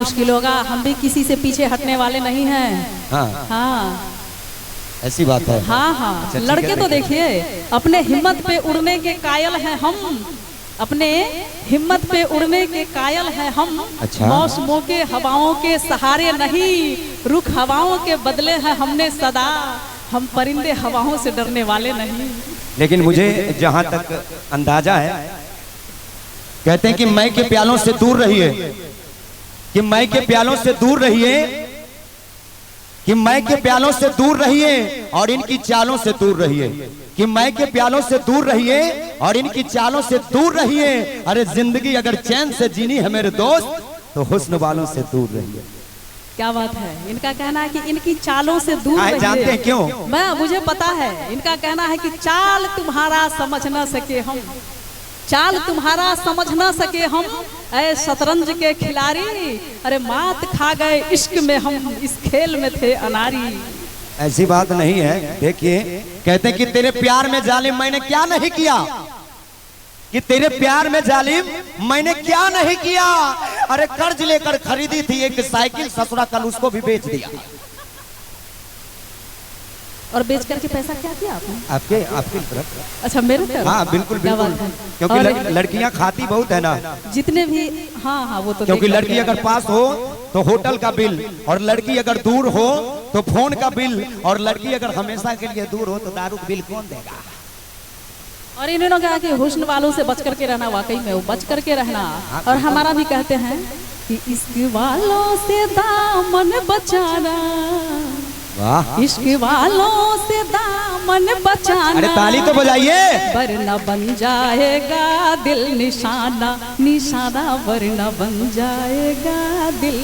मुश्किल होगा, हम भी किसी से पीछे हटने वाले नहीं हैं। हाँ हाँ ऐसी बात है। हाँ हाँ अच्छा, लड़के तो देखिए अपने हिम्मत पे उड़ने के कायल हैं हम, अपने हिम्मत पे उड़ने के कायल हैं हम। अच्छा। मौसमों के हवाओं के सहारे नहीं, रुख हवाओं के बदले हैं हमने सदा, हम परिंदे हवाओं से डरने वाले नहीं। लेकिन मुझे जहाँ तक अंदाजा है, कहते हैं कि मई के प्यालों से दूर रहिए, कि मई के प्यालों से दूर रहिए, कि मई के प्यालों से दूर रहिए और इनकी चालों से दूर रहिए, कि मई के प्यालों से दूर रहिए और इनकी चालों से दूर रहिए। अरे जिंदगी अगर चैन से जीनी है मेरे दोस्त तो हुस्न वालों से दूर रहिए। क्या बात है, इनका कहना है कि इनकी चालों से दूर रहिए। जानते हैं क्यों? मुझे पता है, इनका कहना है कि चाल तुम्हारा समझ न सके हम, चाल तुम्हारा समझ न सके हम, ऐ शतरंज के खिलाड़ी, अरे मात खा गए इश्क में हम, इस खेल में थे अनारी। ऐसी बात नहीं है। देखिए कहते हैं कि तेरे प्यार में जालिम मैंने क्या नहीं किया, कि तेरे प्यार में जालिम मैंने क्या नहीं किया। अरे कर्ज लेकर खरीदी थी एक साइकिल, ससुरा कल उसको भी बेच दिया। और बेच करके पैसा क्या किया आपने? आपके तरफ। अच्छा मेरे तरफ? हाँ बिल्कुल बिल्कुल, क्योंकि लड़कियां खाती बहुत है ना, जितने भी। हाँ हाँ वो तो, क्योंकि लड़की अगर पास हो तो होटल का बिल, और लड़की अगर दूर हो तो फोन का बिल, और लड़की अगर हमेशा के लिए दूर हो तो दारू का बिल कौन देगा। और इन्होंने कहा कि हुस्न वालों से बच करके रहना, वाकई में वो बच करके रहना। और हमारा भी कहते हैं कि इश्क वालों से दामन बचाना, इश्क वालों से दामन बचाना। अरे ताली तो बजाइए। वरना बन जाएगा दिल निशाना, निशाना वरना बन जाएगा दिल।